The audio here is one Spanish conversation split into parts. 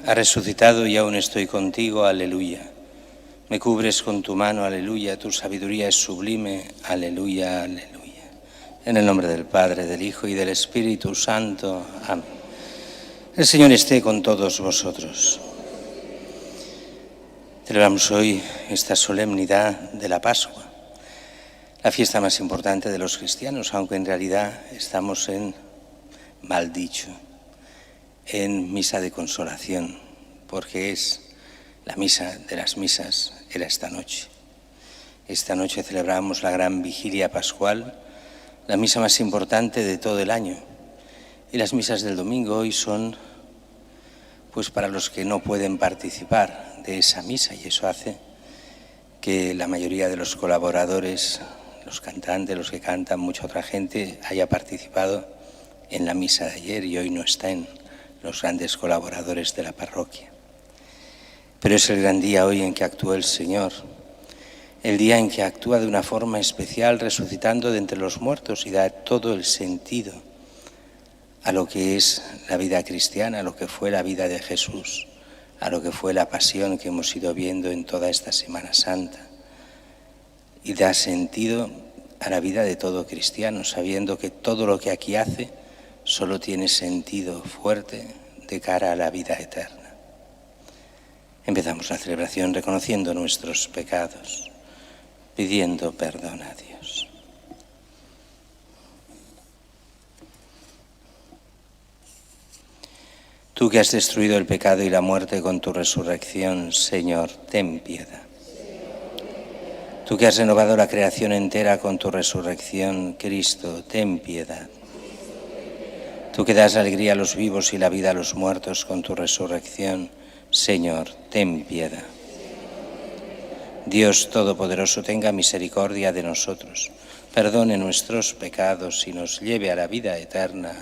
Ha resucitado y aún estoy contigo, aleluya. Me cubres con tu mano, aleluya. Tu sabiduría es sublime, aleluya, aleluya. En el nombre del Padre, del Hijo y del Espíritu Santo. Amén. El Señor esté con todos vosotros. Celebramos hoy esta solemnidad de la Pascua, la fiesta más importante de los cristianos, aunque en realidad estamos en, mal dicho, en misa de consolación, porque es la misa de las misas, era esta noche. Esta noche celebramos la gran vigilia pascual, la misa más importante de todo el año. Y las misas del domingo hoy son, pues, para los que no pueden participar de esa misa, y eso hace que la mayoría de los colaboradores, los cantantes, los que cantan, mucha otra gente, haya participado en la misa de ayer y hoy no estén los grandes colaboradores de la parroquia. Pero es el gran día hoy en que actúa el Señor, el día en que actúa de una forma especial, resucitando de entre los muertos, y da todo el sentido a lo que es la vida cristiana, a lo que fue la vida de Jesús, a lo que fue la pasión que hemos ido viendo en toda esta Semana Santa. Y da sentido a la vida de todo cristiano, sabiendo que todo lo que aquí hace solo tiene sentido fuerte de cara a la vida eterna. Empezamos la celebración reconociendo nuestros pecados, pidiendo perdón a Dios. Tú que has destruido el pecado y la muerte con tu resurrección, Señor, ten piedad. Tú que has renovado la creación entera con tu resurrección, Cristo, ten piedad. Tú que das alegría a los vivos y la vida a los muertos con tu resurrección, Señor, ten piedad. Dios Todopoderoso, tenga misericordia de nosotros, perdone nuestros pecados y nos lleve a la vida eterna.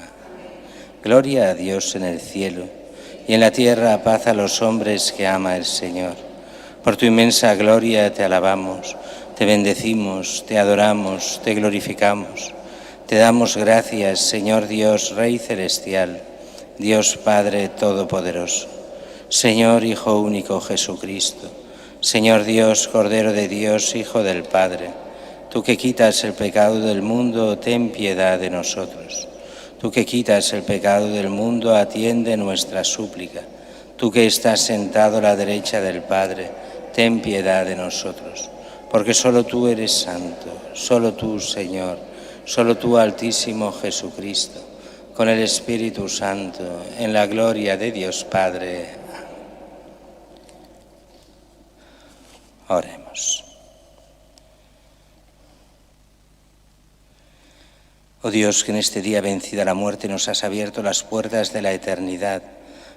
Gloria a Dios en el cielo y en la tierra paz a los hombres que ama el Señor. Por tu inmensa gloria te alabamos, te bendecimos, te adoramos, te glorificamos. Te damos gracias, Señor Dios, Rey Celestial, Dios Padre Todopoderoso, Señor Hijo único Jesucristo, Señor Dios, Cordero de Dios, Hijo del Padre. Tú que quitas el pecado del mundo, ten piedad de nosotros. Tú que quitas el pecado del mundo, atiende nuestra súplica. Tú que estás sentado a la derecha del Padre, ten piedad de nosotros. Porque solo tú eres santo, solo tú, Señor, solo tú, Altísimo Jesucristo, con el Espíritu Santo, en la gloria de Dios Padre. Oremos. Oh Dios, que en este día vencida la muerte nos has abierto las puertas de la eternidad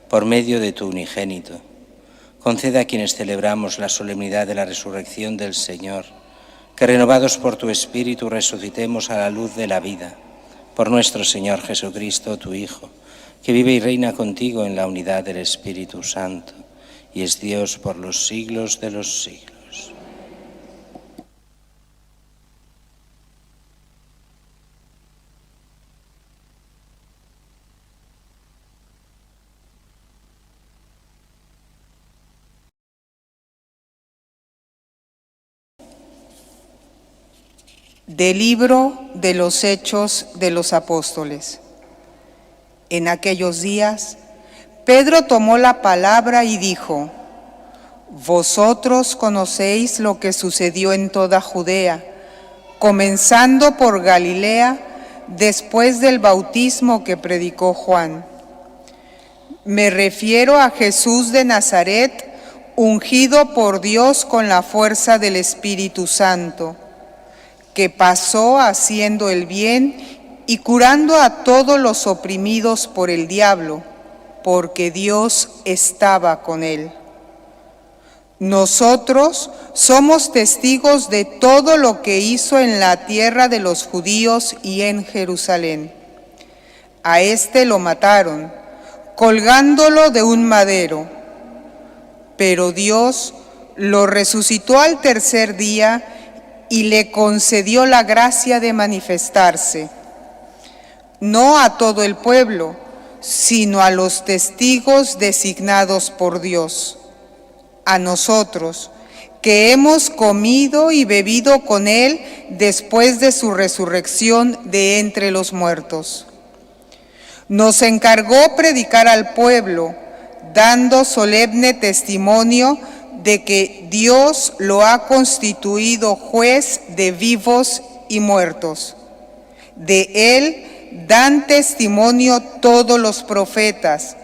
por medio de tu unigénito, conceda a quienes celebramos la solemnidad de la resurrección del Señor, que renovados por tu Espíritu resucitemos a la luz de la vida, por nuestro Señor Jesucristo, tu Hijo, que vive y reina contigo en la unidad del Espíritu Santo, y es Dios por los siglos de los siglos. Del libro de los Hechos de los Apóstoles. En aquellos días, Pedro tomó la palabra y dijo: Vosotros conocéis lo que sucedió en toda Judea, comenzando por Galilea, después del bautismo que predicó Juan. Me refiero a Jesús de Nazaret, ungido por Dios con la fuerza del Espíritu Santo, que pasó haciendo el bien y curando a todos los oprimidos por el diablo, porque Dios estaba con él. Nosotros somos testigos de todo lo que hizo en la tierra de los judíos y en Jerusalén. A este lo mataron, colgándolo de un madero, pero Dios lo resucitó al tercer día y le concedió la gracia de manifestarse, no a todo el pueblo, sino a los testigos designados por Dios. A nosotros, que hemos comido y bebido con Él después de su resurrección de entre los muertos. Nos encargó predicar al pueblo, dando solemne testimonio de que Dios lo ha constituido juez de vivos y muertos. De Él dan testimonio todos los profetas,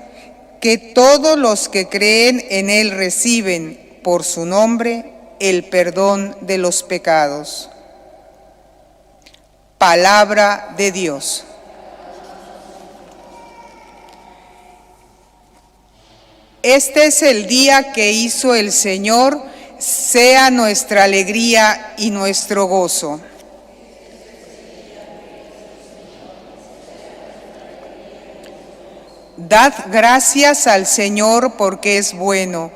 que todos los que creen en Él reciben por su nombre el perdón de los pecados. Palabra de Dios. Este es el día que hizo el Señor, sea nuestra alegría y nuestro gozo. Dad gracias al Señor porque es bueno,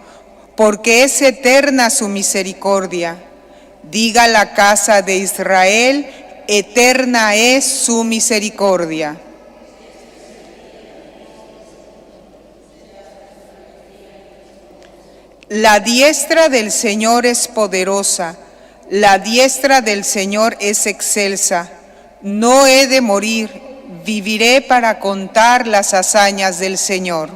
porque es eterna su misericordia. Diga la casa de Israel, eterna es su misericordia. La diestra del Señor es poderosa, la diestra del Señor es excelsa. No he de morir, viviré para contar las hazañas del Señor.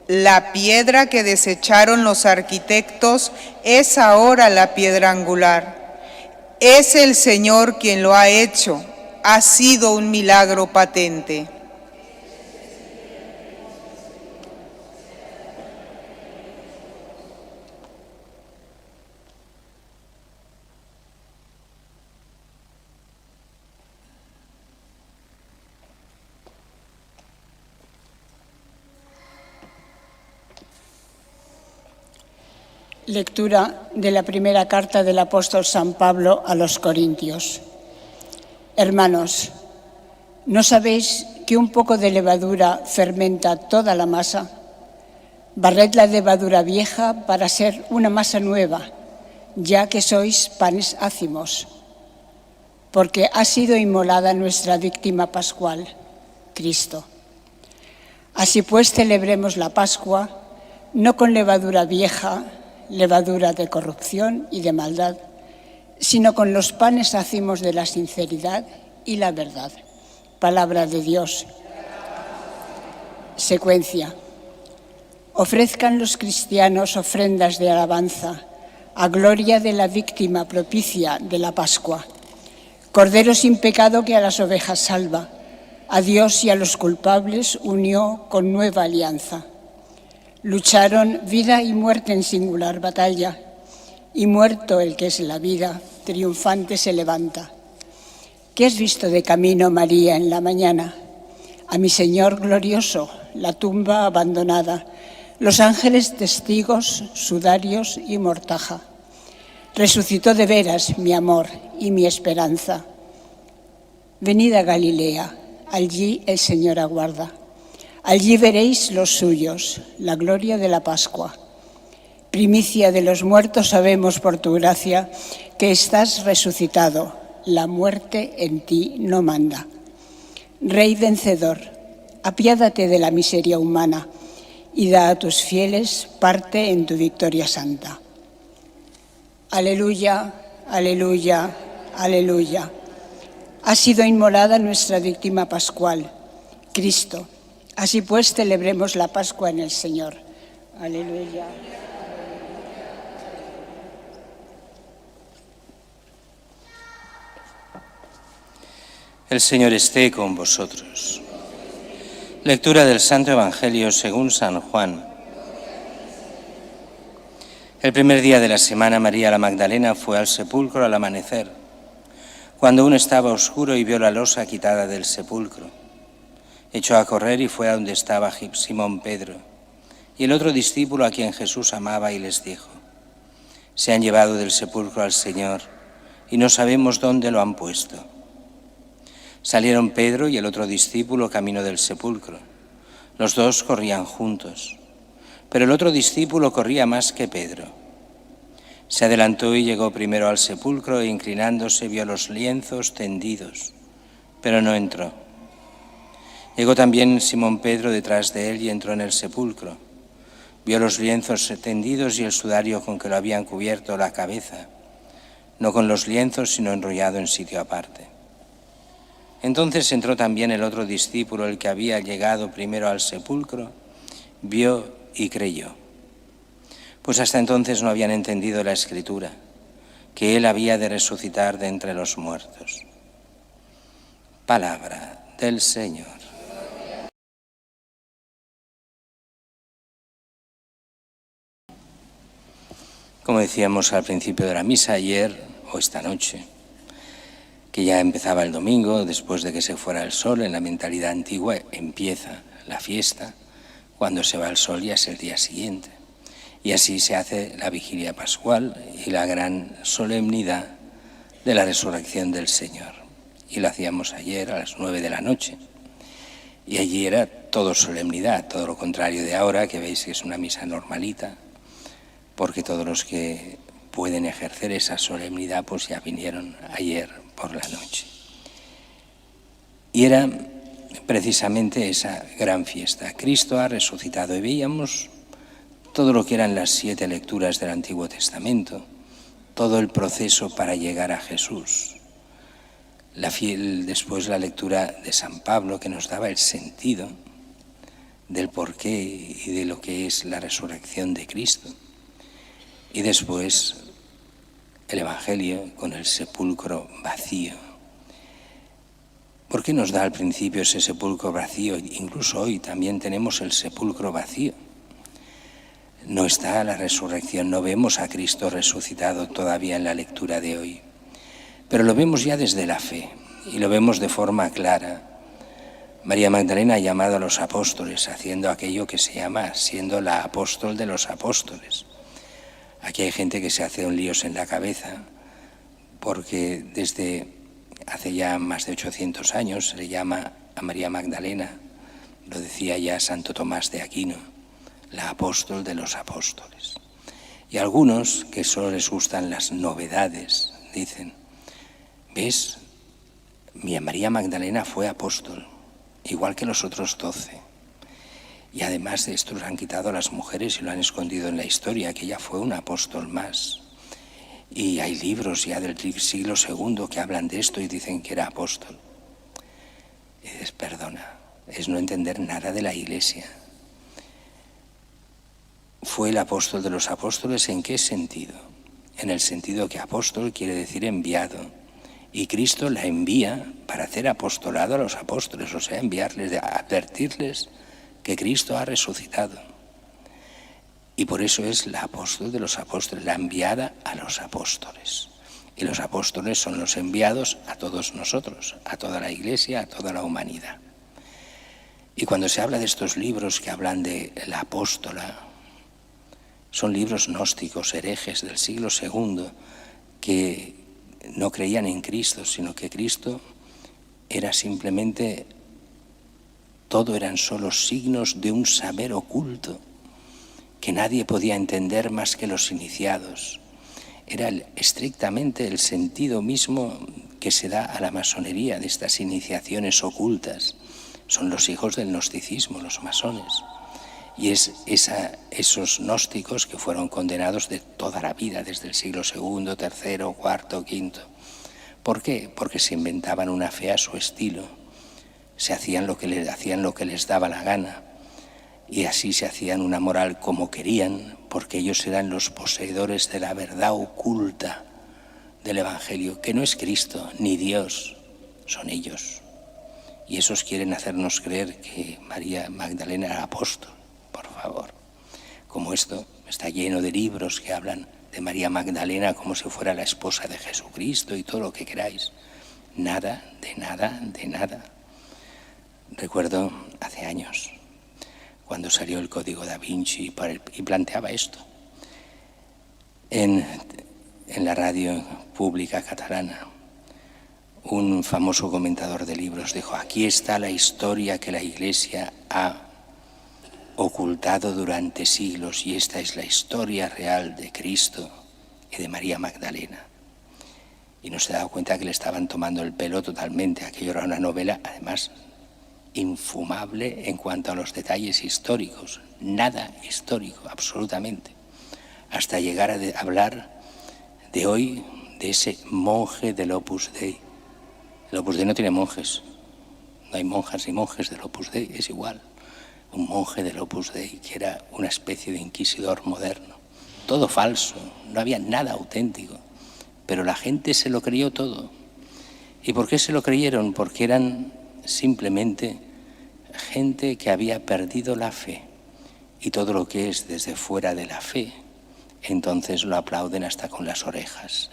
La piedra que desecharon los arquitectos es ahora la piedra angular. Es el Señor quien lo ha hecho, ha sido un milagro patente. Lectura de la primera carta del apóstol San Pablo a los Corintios. Hermanos, ¿no sabéis que un poco de levadura fermenta toda la masa? Barred la levadura vieja para ser una masa nueva, ya que sois panes ácimos, porque ha sido inmolada nuestra víctima pascual, Cristo. Así pues, celebremos la Pascua, no con levadura vieja, levadura de corrupción y de maldad, sino con los panes ácimos de la sinceridad y la verdad. Palabra de Dios. Secuencia. Ofrezcan los cristianos ofrendas de alabanza a gloria de la víctima propicia de la Pascua. Cordero sin pecado que a las ovejas salva, a Dios y a los culpables unió con nueva alianza. Lucharon vida y muerte en singular batalla, y muerto el que es la vida, triunfante se levanta. ¿Qué has visto de camino, María, en la mañana? A mi Señor glorioso, la tumba abandonada, los ángeles testigos, sudarios y mortaja. Resucitó de veras mi amor y mi esperanza. Venid a Galilea, allí el Señor aguarda. Allí veréis los suyos, la gloria de la Pascua. Primicia de los muertos sabemos por tu gracia que estás resucitado, la muerte en ti no manda. Rey vencedor, apiádate de la miseria humana y da a tus fieles parte en tu victoria santa. Aleluya, aleluya, aleluya. Ha sido inmolada nuestra víctima pascual, Cristo. Así pues, celebremos la Pascua en el Señor. Aleluya. El Señor esté con vosotros. Lectura del Santo Evangelio según San Juan. El primer día de la semana, María la Magdalena fue al sepulcro al amanecer, cuando aún estaba oscuro, y vio la losa quitada del sepulcro. Echó a correr y fue a donde estaba Simón Pedro y el otro discípulo a quien Jesús amaba, y les dijo: se han llevado del sepulcro al Señor y no sabemos dónde lo han puesto. Salieron Pedro y el otro discípulo camino del sepulcro. Los dos corrían juntos, pero el otro discípulo corría más que Pedro. Se adelantó y llegó primero al sepulcro e inclinándose vio los lienzos tendidos, pero no entró. Llegó también Simón Pedro detrás de él y entró en el sepulcro. Vio los lienzos tendidos y el sudario con que lo habían cubierto la cabeza, no con los lienzos, sino enrollado en sitio aparte. Entonces entró también el otro discípulo, el que había llegado primero al sepulcro, vio y creyó. Pues hasta entonces no habían entendido la Escritura, que Él había de resucitar de entre los muertos. Palabra del Señor. Como decíamos al principio de la misa ayer o esta noche, que ya empezaba el domingo, después de que se fuera el sol, en la mentalidad antigua empieza la fiesta, cuando se va el sol ya es el día siguiente. Y así se hace la vigilia pascual y la gran solemnidad de la resurrección del Señor. Y lo hacíamos ayer a las 9 de la noche. Y allí era todo solemnidad, todo lo contrario de ahora, que veis que es una misa normalita, porque todos los que pueden ejercer esa solemnidad pues ya vinieron ayer por la noche. Y era precisamente esa gran fiesta. Cristo ha resucitado y veíamos todo lo que eran las 7 lecturas del Antiguo Testamento, todo el proceso para llegar a Jesús. Después la lectura de San Pablo, que nos daba el sentido del porqué y de lo que es la resurrección de Cristo. Y después el Evangelio con el sepulcro vacío. ¿Por qué nos da al principio ese sepulcro vacío? Incluso hoy también tenemos el sepulcro vacío. No está la resurrección, no vemos a Cristo resucitado todavía en la lectura de hoy. Pero lo vemos ya desde la fe y lo vemos de forma clara. María Magdalena ha llamado a los apóstoles, haciendo aquello que se llama siendo la apóstol de los apóstoles. Aquí hay gente que se hace un líos en la cabeza porque desde hace ya más de 800 años se le llama a María Magdalena, lo decía ya Santo Tomás de Aquino, la apóstol de los apóstoles. Y algunos, que solo les gustan las novedades, dicen, ¿ves? María Magdalena fue apóstol, igual que los otros 12. Y además de esto lo han quitado a las mujeres y lo han escondido en la historia, que ella fue un apóstol más. Y hay libros ya del siglo II que hablan de esto y dicen que era apóstol. Y dices, perdona, es no entender nada de la Iglesia. ¿Fue el apóstol de los apóstoles en qué sentido? En el sentido que apóstol quiere decir enviado. Y Cristo la envía para hacer apostolado a los apóstoles, o sea, enviarles, advertirles que Cristo ha resucitado. Y por eso es la apóstol de los apóstoles, la enviada a los apóstoles. Y los apóstoles son los enviados a todos nosotros, a toda la Iglesia, a toda la humanidad. Y cuando se habla de estos libros que hablan de la apóstola, son libros gnósticos, herejes del siglo II, que no creían en Cristo, sino que Cristo era simplemente, todo eran solo signos de un saber oculto que nadie podía entender más que los iniciados. Era estrictamente el sentido mismo que se da a la masonería de estas iniciaciones ocultas. Son los hijos del gnosticismo, los masones. Y es esos gnósticos que fueron condenados de toda la vida, desde el siglo II, III, IV, V. ¿Por qué? Porque se inventaban una fe a su estilo, hacían lo que les daba la gana, y así se hacían una moral como querían, porque ellos eran los poseedores de la verdad oculta del Evangelio, que no es Cristo ni Dios, son ellos. Y esos quieren hacernos creer que María Magdalena era apóstol. Por favor, como esto está lleno de libros que hablan de María Magdalena como si fuera la esposa de Jesucristo y todo lo que queráis. Nada, de nada, de nada. Recuerdo hace años, cuando salió el Código Da Vinci y planteaba esto. En la radio pública catalana, un famoso comentador de libros dijo, aquí está la historia que la Iglesia ha ocultado durante siglos y esta es la historia real de Cristo y de María Magdalena. Y no se daba cuenta que le estaban tomando el pelo totalmente. Aquello era una novela, además, infumable en cuanto a los detalles históricos. Nada histórico, absolutamente. Hasta llegar a hablar de hoy, de ese monje del Opus Dei. El Opus Dei no tiene monjes. No hay monjas ni monjes del Opus Dei, es igual. Un monje del Opus Dei, que era una especie de inquisidor moderno. Todo falso, no había nada auténtico. Pero la gente se lo creyó todo. ¿Y por qué se lo creyeron? Porque eran simplemente gente que había perdido la fe. Y todo lo que es desde fuera de la fe, entonces lo aplauden hasta con las orejas.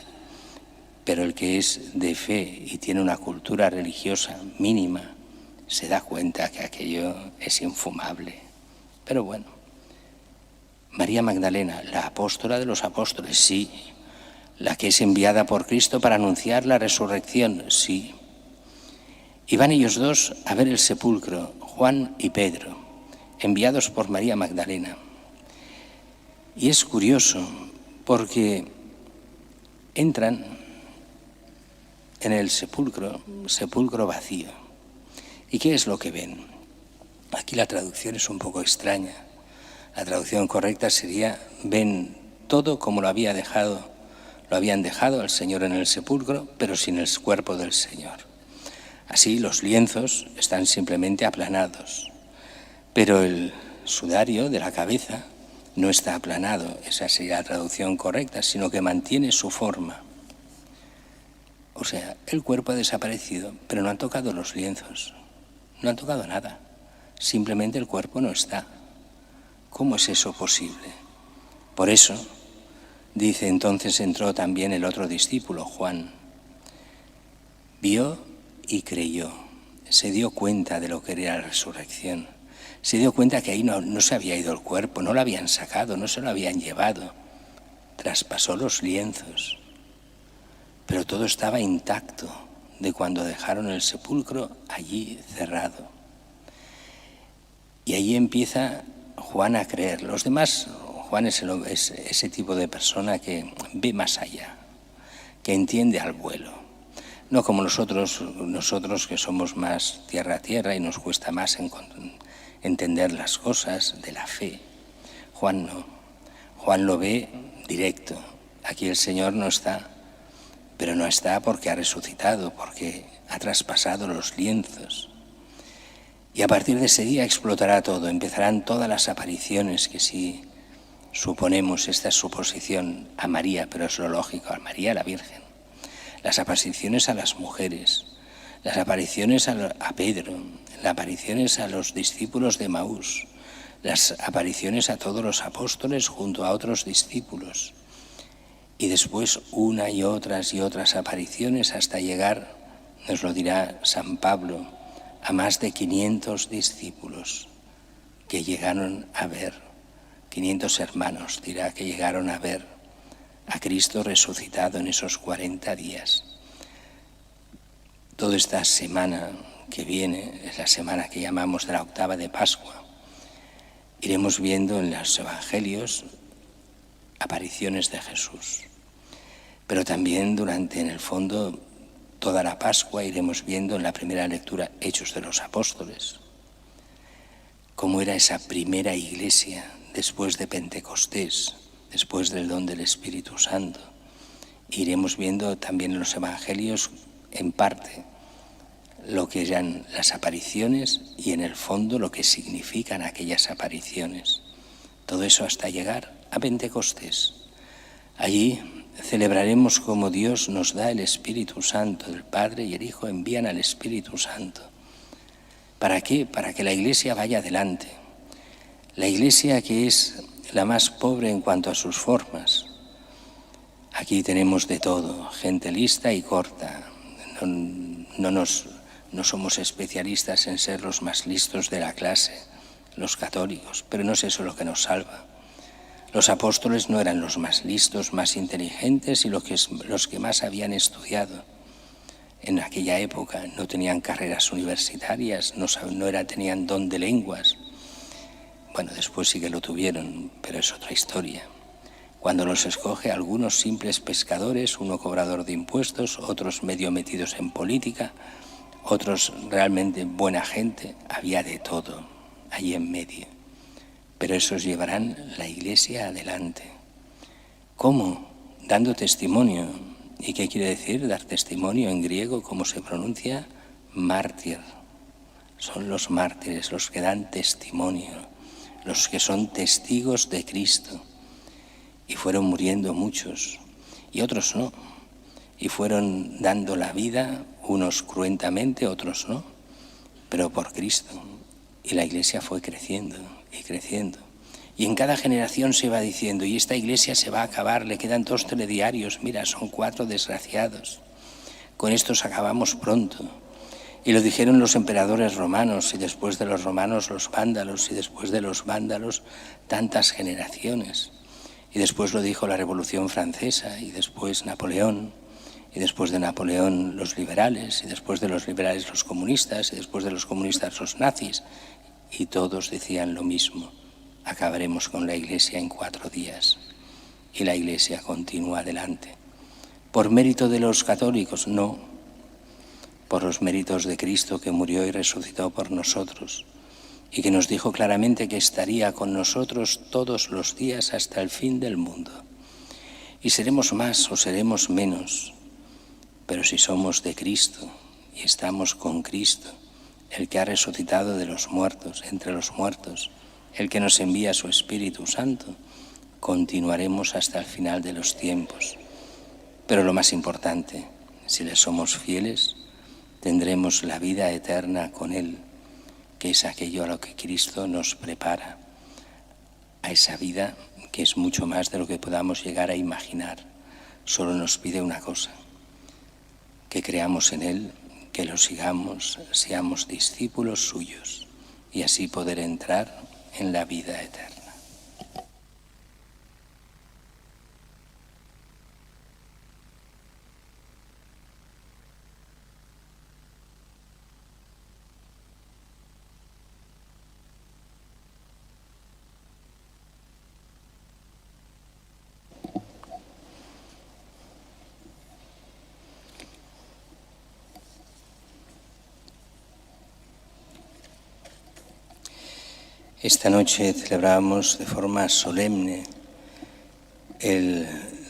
Pero el que es de fe y tiene una cultura religiosa mínima, se da cuenta que aquello es infumable. Pero bueno, María Magdalena, la apóstola de los apóstoles, sí. La que es enviada por Cristo para anunciar la resurrección, sí. Y van ellos dos a ver el sepulcro, Juan y Pedro, enviados por María Magdalena. Y es curioso porque entran en el sepulcro vacío. ¿Y qué es lo que ven? Aquí la traducción es un poco extraña. La traducción correcta sería: ven todo como lo habían dejado al Señor en el sepulcro, pero sin el cuerpo del Señor. Así los lienzos están simplemente aplanados, pero el sudario de la cabeza no está aplanado, esa sería la traducción correcta, sino que mantiene su forma. O sea, el cuerpo ha desaparecido, pero no han tocado los lienzos, no han tocado nada, simplemente el cuerpo no está. ¿Cómo es eso posible? Por eso, dice, entonces entró también el otro discípulo, Juan. Vio y creyó, se dio cuenta de lo que era la resurrección. Se dio cuenta que ahí no se había ido el cuerpo, no lo habían sacado, no se lo habían llevado. Traspasó los lienzos, pero todo estaba intacto de cuando dejaron el sepulcro allí cerrado. Y ahí empieza Juan a creer. Los demás, Juan es ese tipo de persona que ve más allá, que entiende al vuelo. No como nosotros que somos más tierra a tierra y nos cuesta más entender las cosas de la fe. Juan no. Juan lo ve directo. Aquí el Señor no está, pero no está porque ha resucitado, porque ha traspasado los lienzos. Y a partir de ese día explotará todo, empezarán todas las apariciones que sí suponemos, esta es su a María, pero es lo lógico, a María la Virgen. Las apariciones a las mujeres, las apariciones a Pedro, las apariciones a los discípulos de Maús, las apariciones a todos los apóstoles junto a otros discípulos. Y después una y otras apariciones hasta llegar, nos lo dirá San Pablo, a más de 500 discípulos que llegaron a ver, 500 hermanos dirá que llegaron a ver a Cristo resucitado en esos 40 días. Toda esta semana que viene es la semana que llamamos de la octava de Pascua. Iremos viendo en los evangelios apariciones de Jesús. Pero también en el fondo, toda la Pascua iremos viendo en la primera lectura Hechos de los Apóstoles. Cómo era esa primera iglesia después de Pentecostés, después del don del Espíritu Santo. Iremos viendo también en los evangelios, en parte, lo que eran las apariciones y en el fondo lo que significan aquellas apariciones. Todo eso hasta llegar a Pentecostés. Allí celebraremos como Dios nos da el Espíritu Santo, el Padre y el Hijo envían al Espíritu Santo. ¿Para qué? Para que la Iglesia vaya adelante. La Iglesia que es la más pobre en cuanto a sus formas. Aquí tenemos de todo, gente lista y corta. No somos especialistas en ser los más listos de la clase, los católicos, pero no es eso lo que nos salva. Los apóstoles no eran los más listos, más inteligentes y los que más habían estudiado. En aquella época no tenían carreras universitarias, tenían don de lenguas. Bueno, después sí que lo tuvieron, pero es otra historia. cuando los escoge algunos simples pescadores, uno cobrador de impuestos, otros medio metidos en política, otros realmente buena gente, había de todo allí en medio. Pero esos llevarán la Iglesia adelante. ¿Cómo? Dando testimonio. ¿Y qué quiere decir dar testimonio en griego? ¿Cómo se pronuncia? Mártir. Son los mártires los que dan testimonio, los que son testigos de Cristo. Y fueron muriendo muchos, y otros no. Y fueron dando la vida, unos cruentamente, otros no, pero por Cristo. Y la Iglesia fue creciendo y creciendo. Y en cada generación se va diciendo, y esta Iglesia se va a acabar, le quedan 2 telediarios, mira, son 4 desgraciados. Con estos acabamos pronto. Y lo dijeron los emperadores romanos, y después de los romanos los vándalos, y después de los vándalos tantas generaciones. Y después lo dijo la Revolución Francesa, y después Napoleón, y después de Napoleón los liberales, y después de los liberales los comunistas, y después de los comunistas los nazis, y todos decían lo mismo: acabaremos con la Iglesia en 4 días. Y la Iglesia continúa adelante. ¿Por mérito de los católicos? No. Por los méritos de Cristo, que murió y resucitó por nosotros, y que nos dijo claramente que estaría con nosotros todos los días hasta el fin del mundo. Y seremos más o seremos menos, pero si somos de Cristo y estamos con Cristo, el que ha resucitado de los muertos, entre los muertos, el que nos envía su Espíritu Santo, continuaremos hasta el final de los tiempos. Pero lo más importante, si le somos fieles, tendremos la vida eterna con Él, que es aquello a lo que Cristo nos prepara, a esa vida que es mucho más de lo que podamos llegar a imaginar. Solo nos pide una cosa: que creamos en Él, que lo sigamos, seamos discípulos suyos, y así poder entrar en la vida eterna. Esta noche celebramos de forma solemne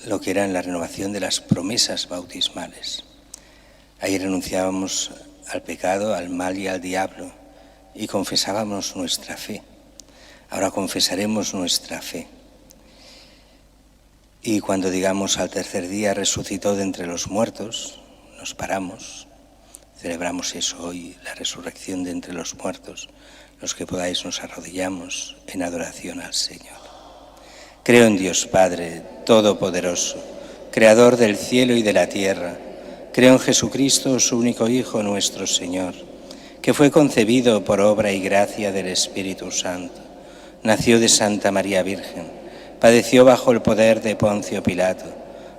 lo que era la renovación de las promesas bautismales. Ahí renunciábamos al pecado, al mal y al diablo, y confesábamos nuestra fe. Ahora confesaremos nuestra fe. Y cuando digamos al tercer día resucitó de entre los muertos, nos paramos, celebramos eso hoy, la resurrección de entre los muertos. Los que podáis nos arrodillamos en adoración al Señor. Creo en Dios Padre Todopoderoso, Creador del cielo y de la tierra. Creo en Jesucristo, su único Hijo, nuestro Señor, que fue concebido por obra y gracia del Espíritu Santo. Nació de Santa María Virgen, padeció bajo el poder de Poncio Pilato,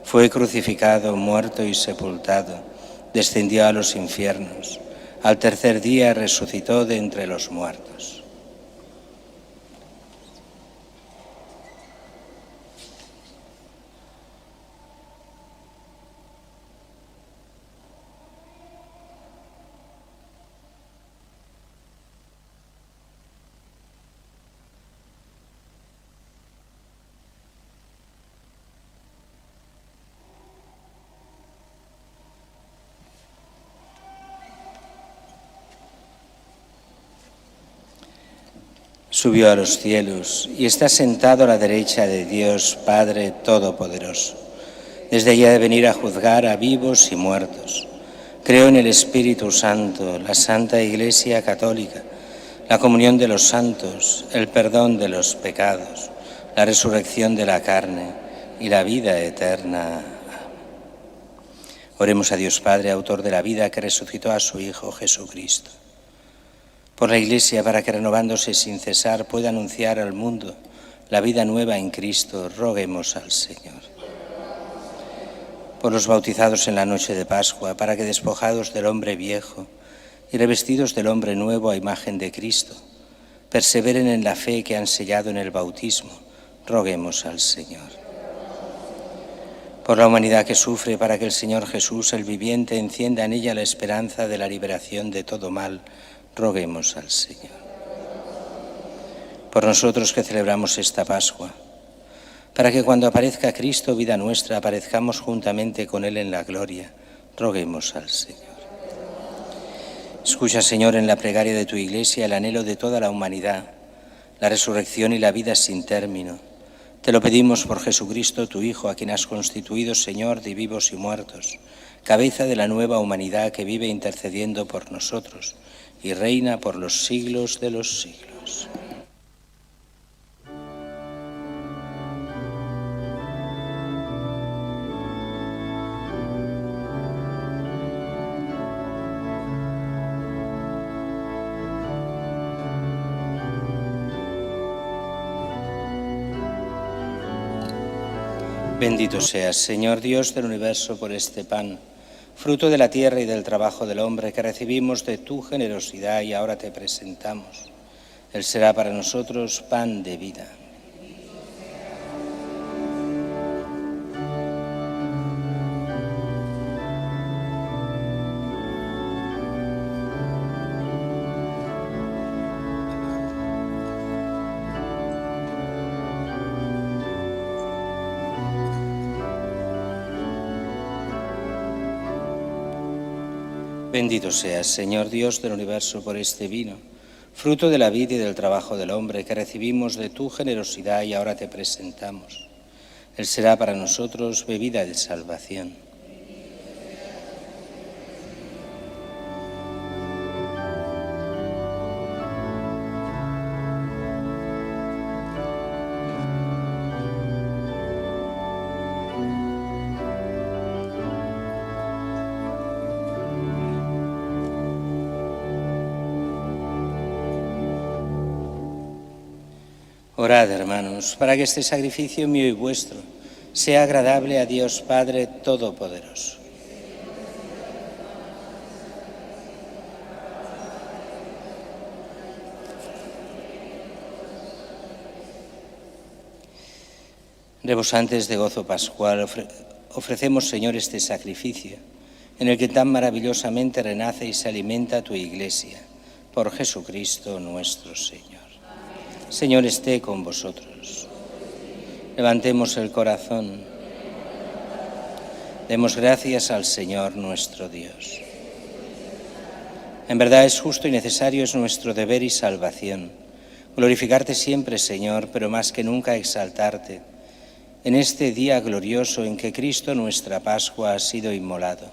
fue crucificado, muerto y sepultado, descendió a los infiernos. Al tercer día resucitó de entre los muertos. Subió a los cielos y está sentado a la derecha de Dios Padre Todopoderoso. Desde allí ha de venir a juzgar a vivos y muertos. Creo en el Espíritu Santo, la Santa Iglesia Católica, la comunión de los santos, el perdón de los pecados, la resurrección de la carne y la vida eterna. Oremos a Dios Padre, autor de la vida, que resucitó a su Hijo Jesucristo. Por la Iglesia, para que renovándose sin cesar pueda anunciar al mundo la vida nueva en Cristo, roguemos al Señor. Por los bautizados en la noche de Pascua, para que despojados del hombre viejo y revestidos del hombre nuevo a imagen de Cristo, perseveren en la fe que han sellado en el bautismo, roguemos al Señor. por la humanidad que sufre, para que el Señor Jesús, el viviente, encienda en ella la esperanza de la liberación de todo mal, roguemos al Señor. Por nosotros que celebramos esta Pascua, para que cuando aparezca Cristo, vida nuestra, aparezcamos juntamente con Él en la gloria, roguemos al Señor. Escucha, Señor, en la plegaria de tu Iglesia el anhelo de toda la humanidad, la resurrección y la vida sin término. Te lo pedimos por Jesucristo, tu Hijo, a quien has constituido Señor de vivos y muertos, cabeza de la nueva humanidad que vive intercediendo por nosotros y reina por los siglos de los siglos. Bendito seas, Señor Dios del universo, por este pan, fruto de la tierra y del trabajo del hombre, que recibimos de tu generosidad y ahora te presentamos. Él será para nosotros pan de vida. Bendito seas, Señor Dios del universo, por este vino, fruto de la vida y del trabajo del hombre, que recibimos de tu generosidad y ahora te presentamos. Él será para nosotros bebida de salvación. Orad, hermanos, para que este sacrificio mío y vuestro sea agradable a Dios Padre Todopoderoso. Rebosantes de gozo pascual, ofrecemos, Señor, este sacrificio, en el que tan maravillosamente renace y se alimenta tu Iglesia, por Jesucristo nuestro Señor. Señor, esté con vosotros. Levantemos el corazón. Demos gracias al Señor nuestro Dios. En verdad es justo y necesario, es nuestro deber y salvación, glorificarte siempre, Señor, pero más que nunca exaltarte, en este día glorioso en que Cristo, nuestra Pascua, ha sido inmolado.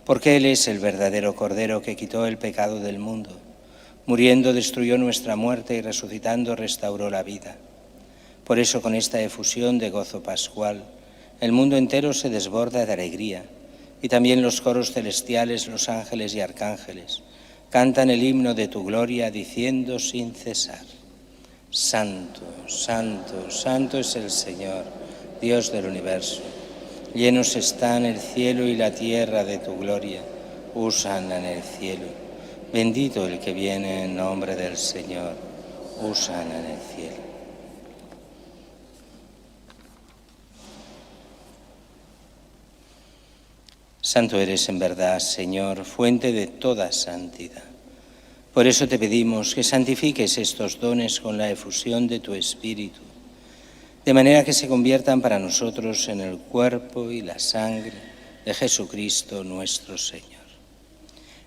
Porque Él es el verdadero Cordero que quitó el pecado del mundo. Muriendo destruyó nuestra muerte y resucitando restauró la vida. Por eso, con esta efusión de gozo pascual, el mundo entero se desborda de alegría, y también los coros celestiales, los ángeles y arcángeles, cantan el himno de tu gloria, diciendo sin cesar: Santo, santo, santo es el Señor, Dios del universo. Llenos están el cielo y la tierra de tu gloria. Hosana en el cielo. Bendito el que viene en nombre del Señor. Hosana en el cielo. Santo eres en verdad, Señor, fuente de toda santidad. Por eso te pedimos que santifiques estos dones con la efusión de tu Espíritu, de manera que se conviertan para nosotros en el cuerpo y la sangre de Jesucristo nuestro Señor,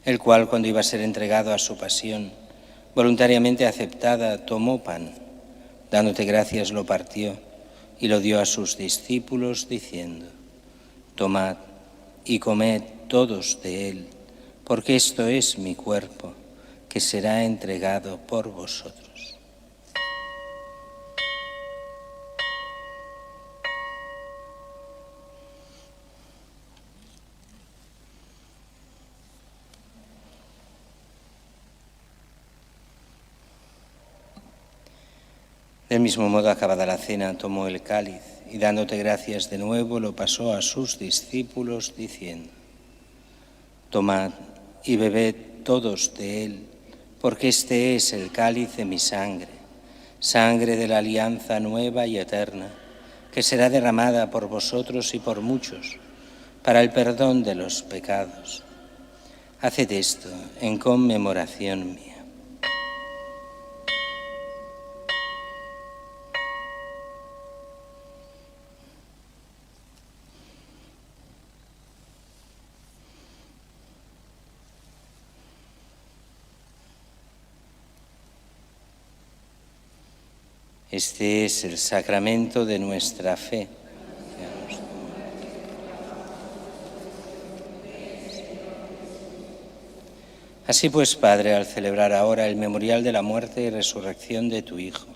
el cual, cuando iba a ser entregado a su pasión, voluntariamente aceptada, tomó pan, dándote gracias lo partió y lo dio a sus discípulos, diciendo: Tomad y comed todos de él, porque esto es mi cuerpo, que será entregado por vosotros. Del mismo modo, acabada la cena, tomó el cáliz y, dándote gracias de nuevo, lo pasó a sus discípulos, diciendo: Tomad y bebed todos de él, porque este es el cáliz de mi sangre, sangre de la alianza nueva y eterna, que será derramada por vosotros y por muchos para el perdón de los pecados. Haced esto en conmemoración mía. Este es el sacramento de nuestra fe. Así pues, Padre, al celebrar ahora el memorial de la muerte y resurrección de tu Hijo,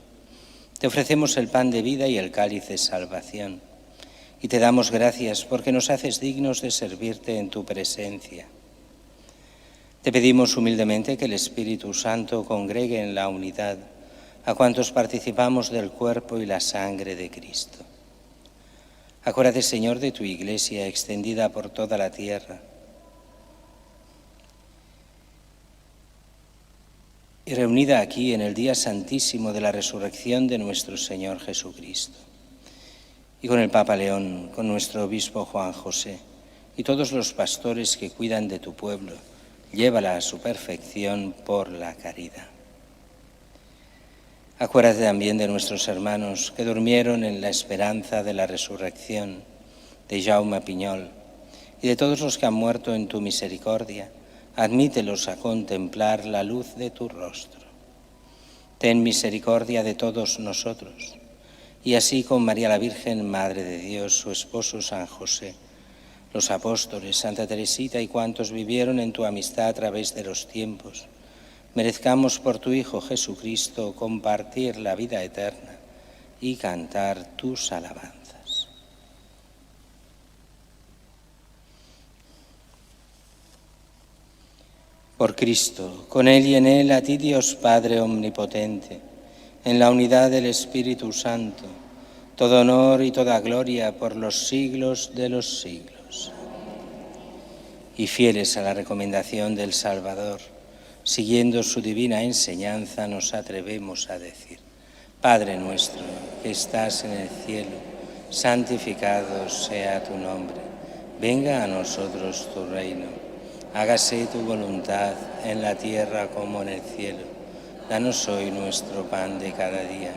te ofrecemos el pan de vida y el cáliz de salvación, y te damos gracias porque nos haces dignos de servirte en tu presencia. Te pedimos humildemente que el Espíritu Santo congregue en la unidad a cuantos participamos del cuerpo y la sangre de Cristo. Acuérdate, Señor, de tu Iglesia extendida por toda la tierra, y reunida aquí en el día santísimo de la resurrección de nuestro Señor Jesucristo. Y con el Papa León, con nuestro obispo Juan José, y todos los pastores que cuidan de tu pueblo, llévala a su perfección por la caridad. Acuérdate también de nuestros hermanos que durmieron en la esperanza de la resurrección, de Jaume Piñol, y de todos los que han muerto en tu misericordia. Admítelos a contemplar la luz de tu rostro. Ten misericordia de todos nosotros, y así con María la Virgen, Madre de Dios, su esposo San José, los apóstoles, Santa Teresita y cuantos vivieron en tu amistad a través de los tiempos, merezcamos por tu Hijo Jesucristo compartir la vida eterna y cantar tus alabanzas. Por Cristo, con Él y en Él, a ti Dios Padre Omnipotente, en la unidad del Espíritu Santo, todo honor y toda gloria por los siglos de los siglos. Y fieles a la recomendación del Salvador, siguiendo su divina enseñanza, nos atrevemos a decir: Padre nuestro, que estás en el cielo, santificado sea tu nombre. Venga a nosotros tu reino. Hágase tu voluntad en la tierra como en el cielo. Danos hoy nuestro pan de cada día.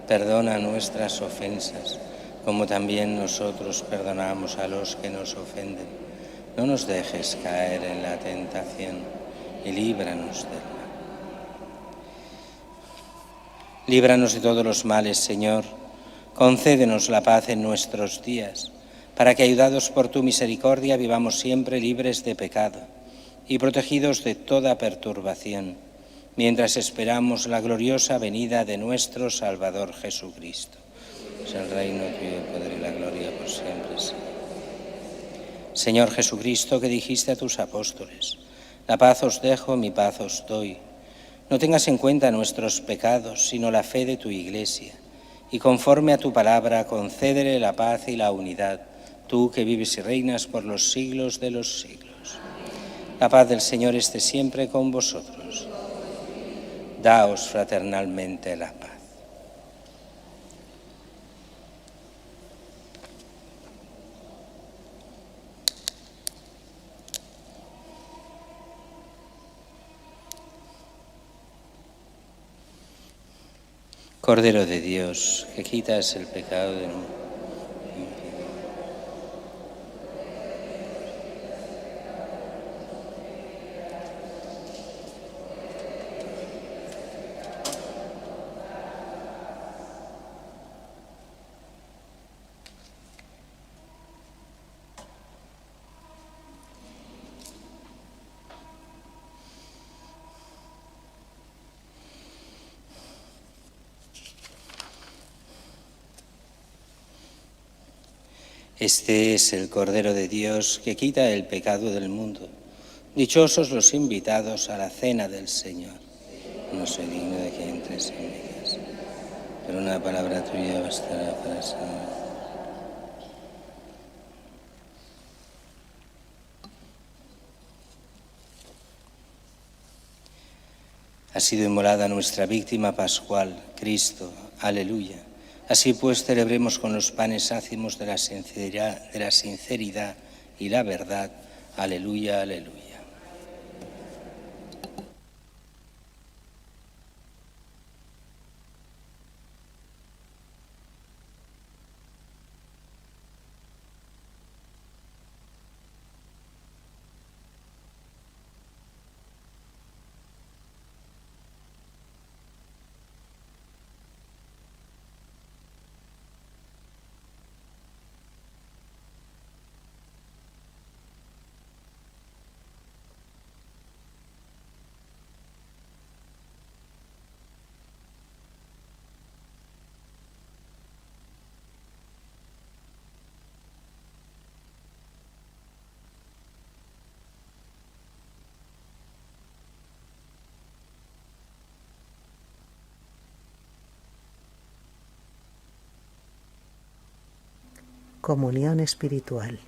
Perdona nuestras ofensas, como también nosotros perdonamos a los que nos ofenden. No nos dejes caer en la tentación y líbranos del mal. Líbranos de todos los males, Señor. Concédenos la paz en nuestros días, para que, ayudados por tu misericordia, vivamos siempre libres de pecado y protegidos de toda perturbación, mientras esperamos la gloriosa venida de nuestro Salvador Jesucristo. Es el reino tuyo, el poder y la gloria por siempre. Señor Jesucristo, que dijiste a tus apóstoles: la paz os dejo, mi paz os doy. No tengas en cuenta nuestros pecados, sino la fe de tu Iglesia, y conforme a tu palabra, concédele la paz y la unidad, tú que vives y reinas por los siglos de los siglos. La paz del Señor esté siempre con vosotros. Daos fraternalmente la paz. Cordero de Dios, que quitas el pecado del mundo. Este es el Cordero de Dios que quita el pecado del mundo. Dichosos los invitados a la cena del Señor. No soy digno de que entres en mi casa, pero una palabra tuya bastará para sanar. Ha sido inmolada nuestra víctima pascual, Cristo, aleluya. Así pues, celebremos con los panes ácimos de la sinceridad y la verdad. Aleluya, aleluya. Comunión espiritual.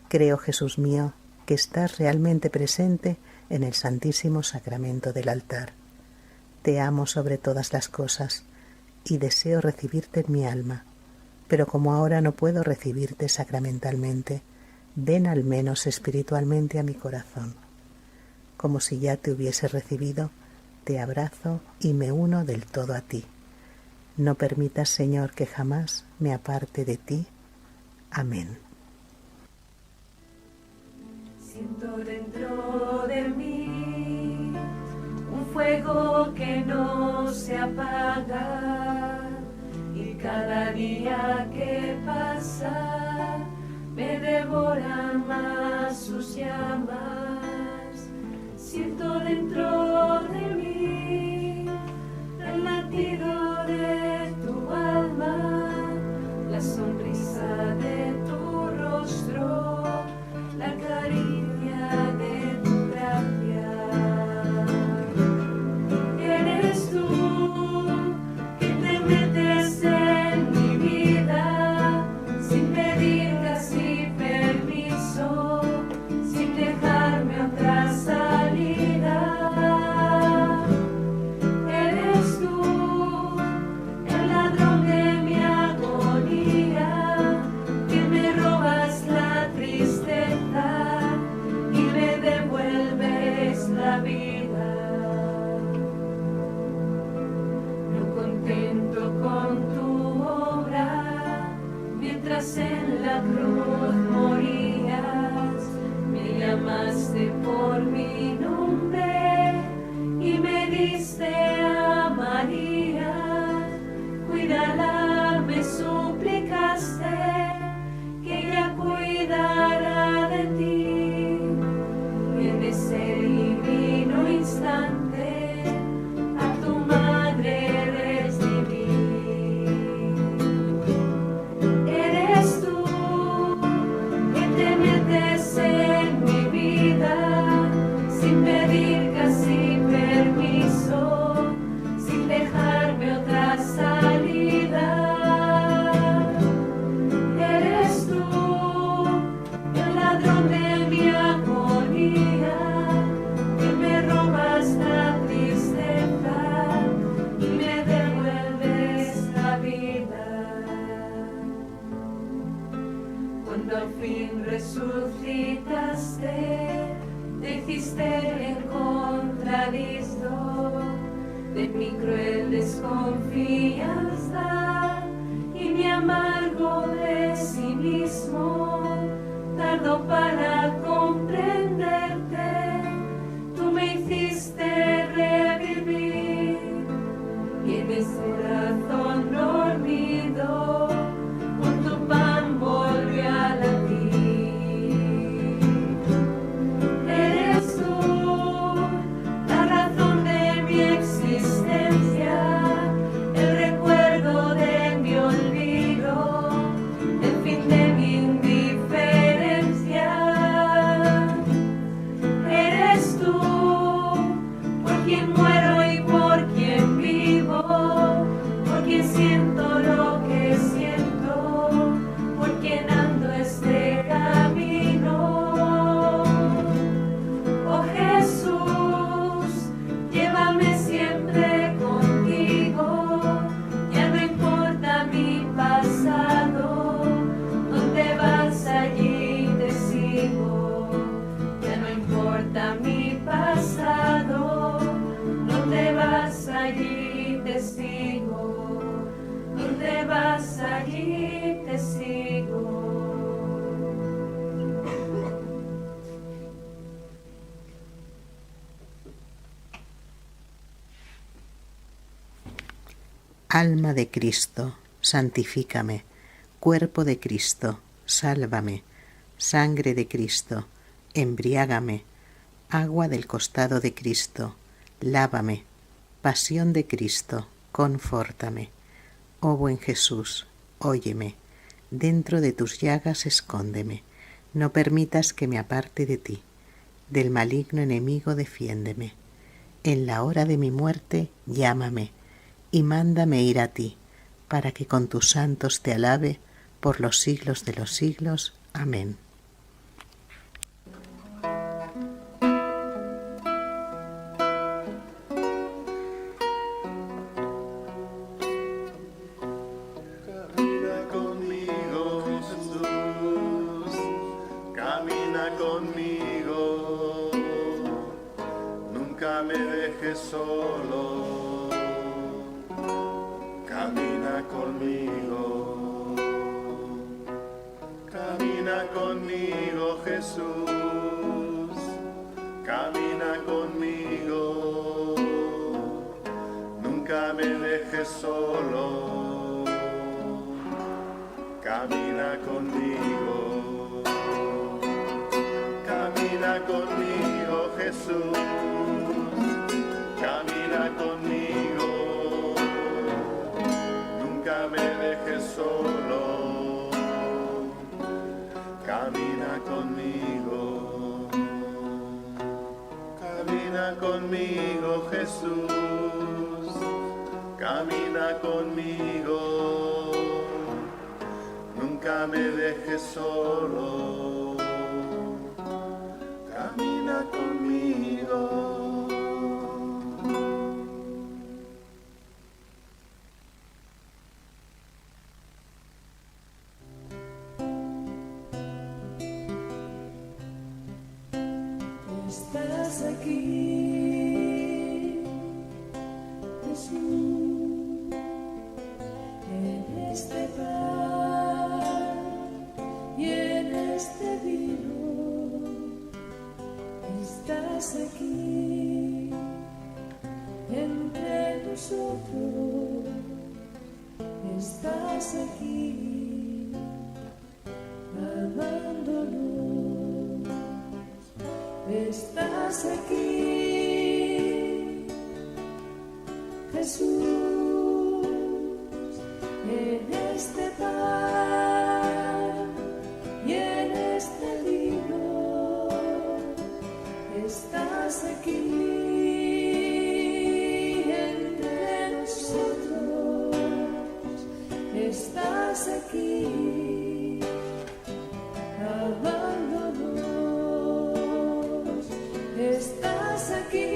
Creo, Jesús mío, que estás realmente presente en el Santísimo Sacramento del altar. Te amo sobre todas las cosas y deseo recibirte en mi alma, pero como ahora no puedo recibirte sacramentalmente, ven al menos espiritualmente a mi corazón. Como si ya te hubiese recibido, te abrazo y me uno del todo a ti. No permitas, Señor, que jamás me aparte de ti. Amén. Siento dentro de mí un fuego que no se apaga, y cada día que pasa me devoran más sus llamas. Siento dentro de mí el latido de tu alma, la sonrisa de tu rostro, la caricia de tu gracia. Eres tú que te metes en mi vida sin pedir casi permiso, sin dejarme otra salida. Eres tú el ladrón de mi agonía, que me robas la tristeza y me devuelves la vida. No contento con tu obra, mientras en la cruz morías, me llamaste por mi nombre y me diste a María. Cuídala, me suplicaste, que ella cuidara de ti. Y en ese divino instante a tu madre recibí. Eres tú que te metes en mi vida sin pedir casi permiso, sin dejarme otra salida. Eres tú el ladrón de mi agonía, que me robas la tristeza y me devuelves la vida. Cuando al fin resucitaste, te hiciste el contradizo de mi cruel desconfianza y mi amargo pesimismo. Tardo para comprenderte, tú me hiciste revivir, y en ese corazón dormido con tu pan volvió a latir. Eres tú la razón de mi existencia, el recuerdo de mi olvido, el fin de mi indiferencia. Alma de Cristo, santifícame. Cuerpo de Cristo, sálvame. Sangre de Cristo, embriágame. Agua del costado de Cristo, lávame. Pasión de Cristo, confórtame. Oh buen Jesús, óyeme. Dentro de tus llagas escóndeme. No permitas que me aparte de ti. Del maligno enemigo defiéndeme. En la hora de mi muerte, llámame y mándame ir a ti, para que con tus santos te alabe por los siglos de los siglos. Amén. Camina conmigo, Jesús, camina conmigo, nunca me dejes solo, camina conmigo, Jesús, camina conmigo, nunca me dejes solo, camina conmigo, Jesús, camina conmigo, nunca me dejes solo, camina conmigo, Jesús, camina conmigo, nunca me dejes solo, camina conmigo. Estás aquí, Jesús, en este pan y en este vino. Estás aquí entre nosotros. Estás aquí amándonos. Estás aquí, Jesús, en este pan y en este vino. Estás aquí entre nosotros. Estás aquí amándonos. Estás aquí,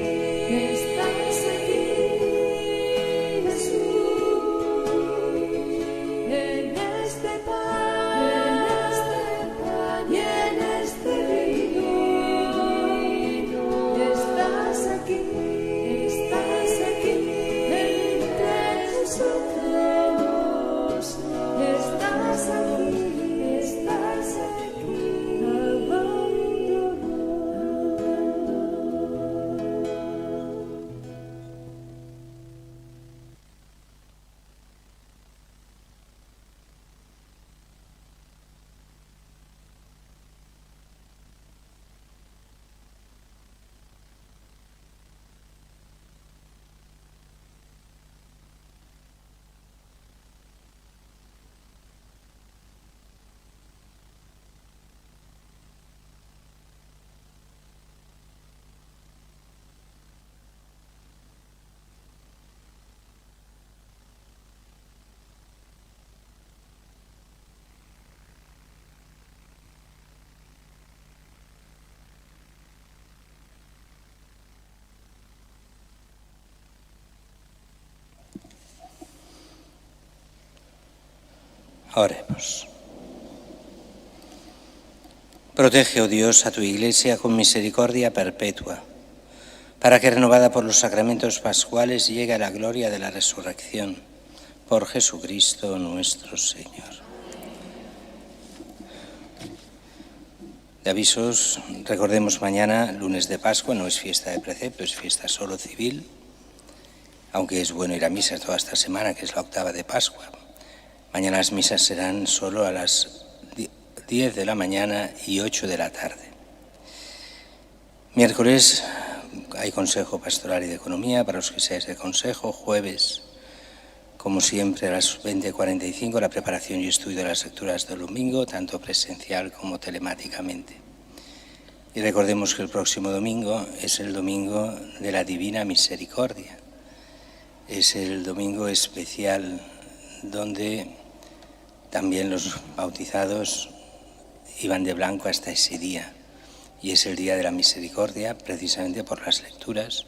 Jesús, en este pan y en este vino. Estás aquí entre nosotros. Estás aquí Oremos. Protege, oh Dios, a tu Iglesia con misericordia perpetua, para que, renovada por los sacramentos pascuales, llegue a la gloria de la resurrección. Por Jesucristo nuestro Señor. De avisos, recordemos mañana, lunes de Pascua, no es fiesta de precepto, es fiesta solo civil. aunque es bueno ir a misa toda esta semana, que es la octava de Pascua. Mañana las misas serán solo a las 10 de la mañana y 8 de la tarde. Miércoles hay Consejo Pastoral y de Economía para los que seáis de Consejo. Jueves, como siempre, a las 20:45 la preparación y estudio de las lecturas del domingo, tanto presencial como telemáticamente. Y recordemos que el próximo domingo es el domingo de la Divina Misericordia. Es el domingo especial donde también los bautizados iban de blanco hasta ese día. Y es el día de la misericordia, precisamente por las lecturas,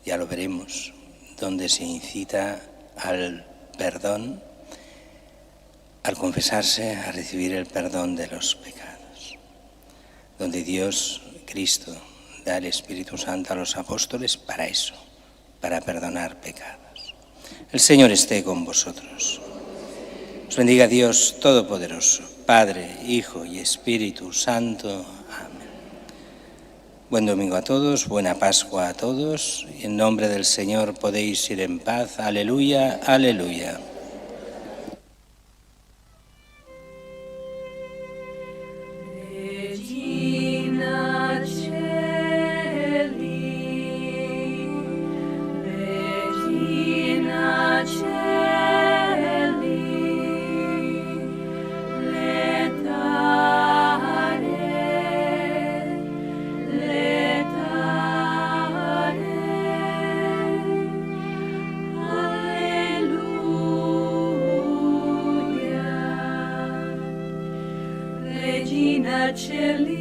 ya lo veremos, donde se incita al perdón, al confesarse, a recibir el perdón de los pecados. Donde Dios, Cristo, da el Espíritu Santo a los apóstoles para eso, para perdonar pecados. El Señor esté con vosotros. Os bendiga Dios Todopoderoso, Padre, Hijo y Espíritu Santo. Buen domingo a todos, buena Pascua a todos, y en nombre del Señor podéis ir en paz. Aleluya, aleluya. Regina Celi, Regina Celi, Regina Celi.